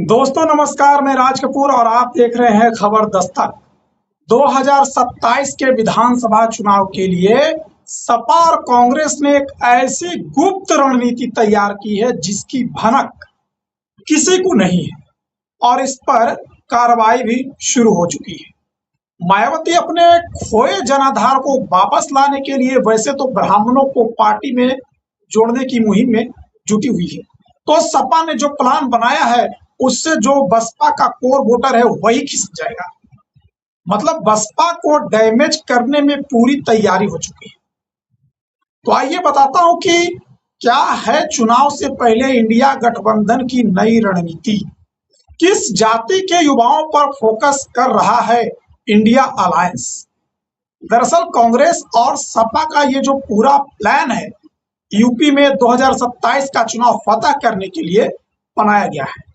दोस्तों नमस्कार, मैं राज कपूर और आप देख रहे हैं खबर दस्तक। 2027 के विधानसभा चुनाव के लिए सपा और कांग्रेस ने एक ऐसी गुप्त रणनीति तैयार की है जिसकी भनक किसी को नहीं है और इस पर कार्रवाई भी शुरू हो चुकी है। मायावती अपने खोए जनाधार को वापस लाने के लिए वैसे तो ब्राह्मणों को पार्टी में जोड़ने की मुहिम में जुटी हुई है, तो सपा ने जो प्लान बनाया है उससे जो बसपा का कोर वोटर है वही खिसक जाएगा। मतलब बसपा को डैमेज करने में पूरी तैयारी हो चुकी है। तो आइए बताता हूं कि क्या है चुनाव से पहले इंडिया गठबंधन की नई रणनीति, किस जाति के युवाओं पर फोकस कर रहा है इंडिया अलायंस। दरअसल कांग्रेस और सपा का ये जो पूरा प्लान है यूपी में 2027 का चुनाव फतह करने के लिए बनाया गया है।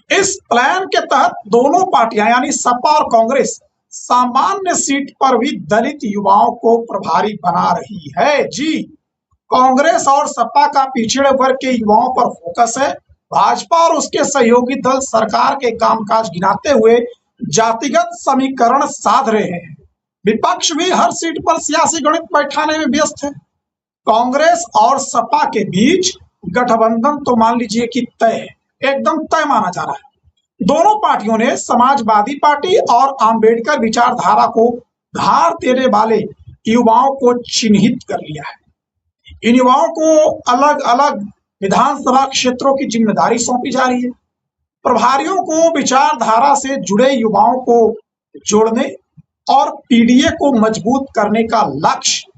इस प्लान के तहत दोनों पार्टियां यानी सपा और कांग्रेस सामान्य सीट पर भी दलित युवाओं को प्रभारी बना रही है। जी, कांग्रेस और सपा का पिछड़े वर्ग के युवाओं पर फोकस है। भाजपा और उसके सहयोगी दल सरकार के कामकाज गिनाते हुए जातिगत समीकरण साध रहे हैं। विपक्ष भी हर सीट पर सियासी गणित बैठाने में व्यस्त है। कांग्रेस और सपा के बीच गठबंधन तो मान लीजिए कि तय है, एकदम तय माना जा रहा है। दोनों पार्टियों ने समाजवादी पार्टी और अंबेडकर विचारधारा को धार देने वाले युवाओं को चिन्हित कर लिया है। इन युवाओं को अलग अलग विधानसभा क्षेत्रों की जिम्मेदारी सौंपी जा रही है। प्रभारियों को विचारधारा से जुड़े युवाओं को जोड़ने और पीडीए को मजबूत करने का लक्ष्य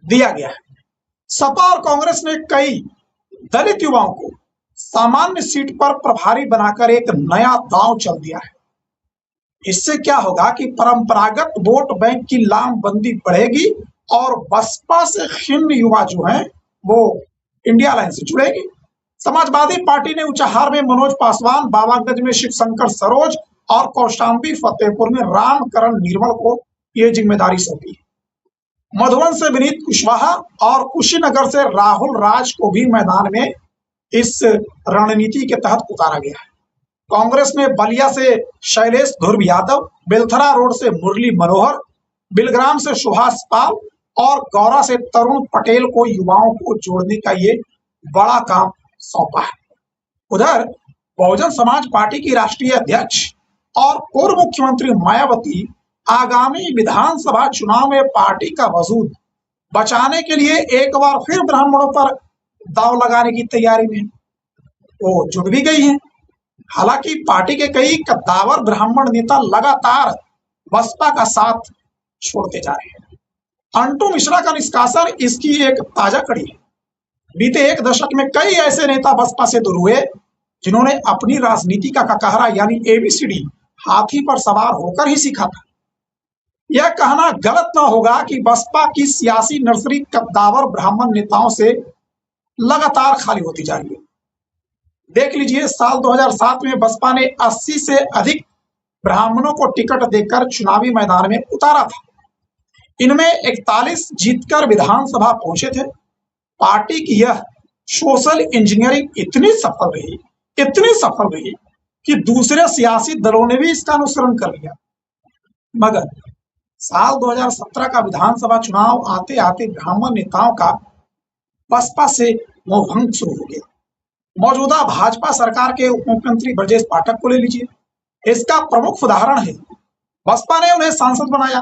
दिया गया है। सपा और कांग्रेस ने कई दलित युवाओं को सामान्य सीट पर प्रभारी बनाकर एक नया दांव चल दिया है। इससे क्या होगा कि परंपरागत वोट बैंक की लामबंदी बढ़ेगी और बसपा से खिन्न युवा जो हैं वो इंडिया अलायंस से जुड़ेगी। समाजवादी पार्टी ने उचाहार में मनोज पासवान, बाबागंज में शिव शंकर सरोज और कौशाम्बी फतेहपुर में रामकरण निर्मल को ये जिम्मेदारी सौंपी। मधुबन से विनीत कुशवाहा और कुशीनगर से राहुल राज को भी मैदान में इस रणनीति के तहत उतारा गया है। कांग्रेस ने बलिया से शैलेश ध्रुव यादव, बेलथरा रोड से मुरली मनोहर, बिलग्राम से सुभाष पाल और गौरा से तरुण पटेल को युवाओं को जोड़ने का ये बड़ा काम सौंपा है। उधर बहुजन समाज पार्टी की राष्ट्रीय अध्यक्ष और पूर्व मुख्यमंत्री मायावती आगामी विधानसभा चुनाव में पार्टी का वजूद बचाने के लिए एक बार फिर ब्राह्मणों पर दांव लगाने की तैयारी में वो जुट भी गई हैं। हालांकि पार्टी के कई कद्दावर ब्राह्मण नेता लगातार बसपा का साथ छोड़ते जा रहे हैं। अंटू मिश्रा का निष्कासन इसकी एक ताजा कड़ी है। बीते एक दशक में कई ऐसे नेता बसपा से दूर हुए जिन्होंने अपनी राजनीति का ककहरा यानी एबीसीडी हाथी पर सवार होकर ही सीखा था। यह कहना गलत ना होगा कि बसपा की सियासी नर्सरी कद्दावर ब्राह्मण नेताओं से लगातार खाली होती जा रही है। देख लीजिए, साल 2007 में बसपा ने 80 से अधिक ब्राह्मणों को टिकट देकर चुनावी मैदान में उतारा था। इनमें 41 जीतकर विधानसभा पहुंचे थे। पार्टी की यह सोशल इंजीनियरिंग इतनी सफल रही कि दूसरे सियासी दलों ने भी इसका अनुसरण कर लिया। मगर साल 2017 का विधानसभा चुनाव आते आते ब्राह्मण नेताओं का बसपा से मोहभंग शुरू हो गया। मौजूदा भाजपा सरकार के उप मुख्यमंत्री ब्रजेश पाठक को ले लीजिए, इसका प्रमुख उदाहरण है। बसपा ने उन्हें सांसद बनाया,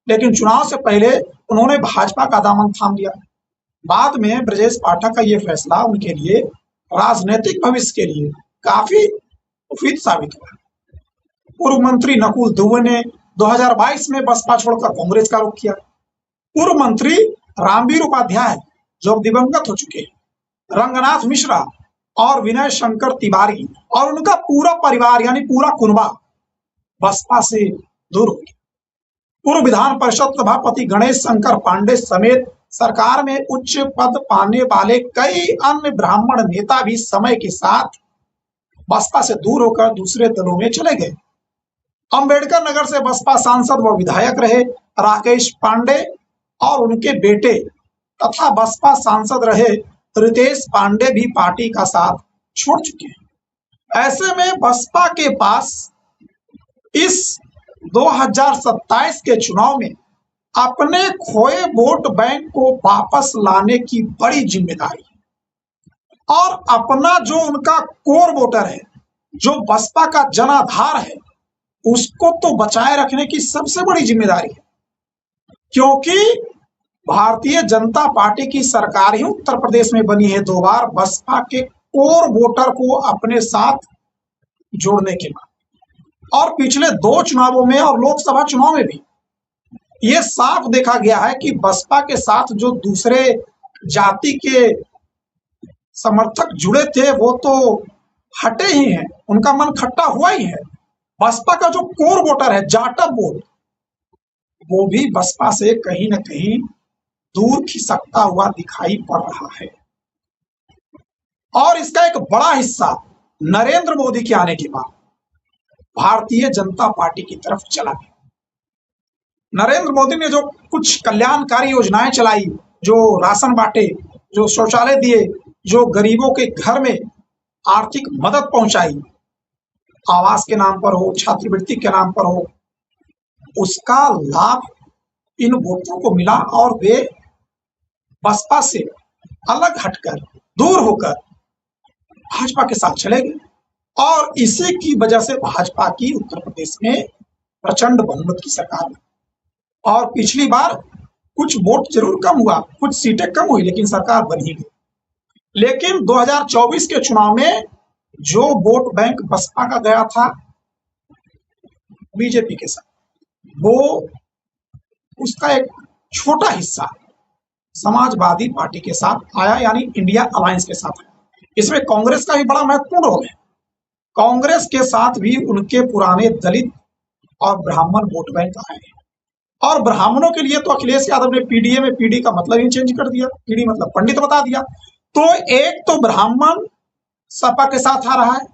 लेकिन चुनाव से पहले उन्होंने भाजपा का दामन थाम लिया। बाद में ब्रजेश पाठक का यह फैसला उनके लिए राजनीतिक भविष्य के लिए काफी मुफीद साबित हुआ। पूर्व मंत्री नकुल दुबे ने 2022 में बसपा छोड़कर कांग्रेस का रुख किया। पूर्व मंत्री रामवीर उपाध्याय जो दिवंगत हो चुके हैं, रंगनाथ मिश्रा और विनय शंकर तिवारी और उनका पूरा परिवार यानी पूरा कुनबा बसपा से दूर हो गया। पूर्व विधान परिषद सभापति गणेश शंकर पांडे समेत सरकार में उच्च पद पाने वाले कई अन्य ब्राह्मण नेता भी समय के साथ बसपा से दूर होकर दूसरे दलों में चले गए। अंबेडकर नगर से बसपा सांसद व विधायक रहे राकेश पांडे और उनके बेटे तथा बसपा सांसद रहे रितेश पांडे भी पार्टी का साथ छोड़ चुके हैं। ऐसे में बसपा के पास इस 2027 के चुनाव में अपने खोए वोट बैंक को वापस लाने की बड़ी जिम्मेदारी और अपना जो उनका कोर वोटर है, जो बसपा का जनाधार है, उसको तो बचाए रखने की सबसे बड़ी जिम्मेदारी है। क्योंकि भारतीय जनता पार्टी की सरकार ही उत्तर प्रदेश में बनी है 2 बार बसपा के कोर वोटर को अपने साथ जोड़ने के बाद, और पिछले 2 चुनावों में और लोकसभा चुनाव में भी ये साफ देखा गया है कि बसपा के साथ जो दूसरे जाति के समर्थक जुड़े थे वो तो हटे ही हैं, उनका मन खट्टा हुआ ही है। बसपा का जो कोर वोटर है, जाटव वोट, वो भी बसपा से कहीं न कहीं दूर खिसकता हुआ दिखाई पड़ रहा है। और इसका एक बड़ा हिस्सा नरेंद्र मोदी के आने के बाद भारतीय जनता पार्टी की तरफ चला गया। नरेंद्र मोदी ने जो कुछ कल्याणकारी योजनाएं चलाई, जो राशन बांटे, जो शौचालय दिए, जो गरीबों के घर में आर्थिक मदद पहुंचाई, आवास के नाम पर हो, छात्रवृत्ति के नाम पर हो, उसका लाभ इन वोटरों को मिला और वे बसपा से अलग हटकर, दूर होकर भाजपा के साथ चले गए। और इसी की वजह से भाजपा की उत्तर प्रदेश में प्रचंड बहुमत की सरकार बनी। और पिछली बार कुछ वोट जरूर कम हुआ, कुछ सीटें कम हुई, लेकिन सरकार बन ही गई। लेकिन 2024 के चुनाव में जो वोट बैंक बसपा का गया था बीजेपी के साथ, वो उसका एक छोटा हिस्सा समाजवादी पार्टी के साथ आया, यानी इंडिया अलायंस के साथ आया। इसमें कांग्रेस का भी बड़ा महत्वपूर्ण रोल है। कांग्रेस के साथ भी उनके पुराने दलित और ब्राह्मण वोट बैंक आए हैं। और ब्राह्मणों के लिए तो अखिलेश यादव ने पीडीए में पीडी का मतलब ही चेंज कर दिया, पीडी मतलब पंडित बता दिया। तो एक तो ब्राह्मण सपा के साथ आ रहा है,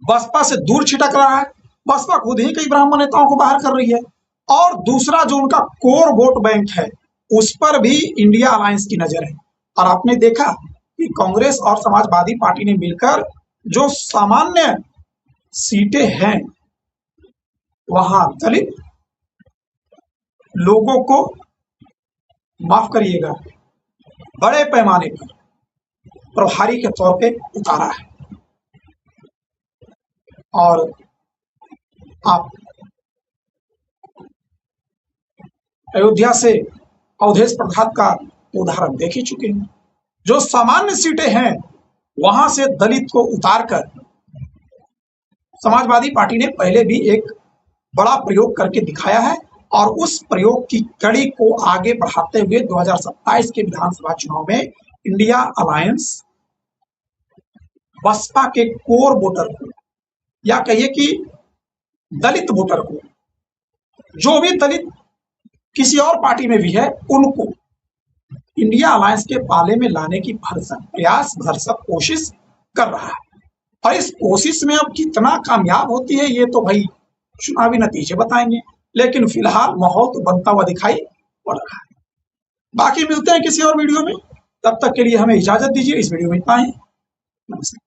बसपा से दूर छिटक रहा है, बसपा खुद ही कई ब्राह्मण नेताओं को बाहर कर रही है। और दूसरा जो उनका कोर वोट बैंक है, उस पर भी इंडिया अलायंस की नजर है। और आपने देखा कि कांग्रेस और समाजवादी पार्टी ने मिलकर जो सामान्य सीटें हैं, वहां दलित लोगों को, माफ करिएगा, बड़े पैमाने पर प्रभारी के तौर पे उतारा है। और आप अयोध्या से अवधेश प्रसाद का उदाहरण देख ही चुके हैं। जो सामान्य सीटें हैं वहां से दलित को उतारकर समाजवादी पार्टी ने पहले भी एक बड़ा प्रयोग करके दिखाया है। और उस प्रयोग की कड़ी को आगे बढ़ाते हुए 2027 के विधानसभा चुनाव में इंडिया अलायंस बसपा के कोर वोटर को, या कहिए कि दलित वोटर को, जो भी दलित किसी और पार्टी में भी है, उनको इंडिया अलायंस के पाले में लाने की भरसक कोशिश कर रहा है। और इस कोशिश में अब कितना कामयाब होती है ये तो भाई चुनावी नतीजे बताएंगे, लेकिन फिलहाल माहौल तो बनता हुआ दिखाई पड़ रहा है। बाकी मिलते हैं किसी और वीडियो में, तब तक के लिए हमें इजाजत दीजिए। इस वीडियो में इतना ही। नमस्कार।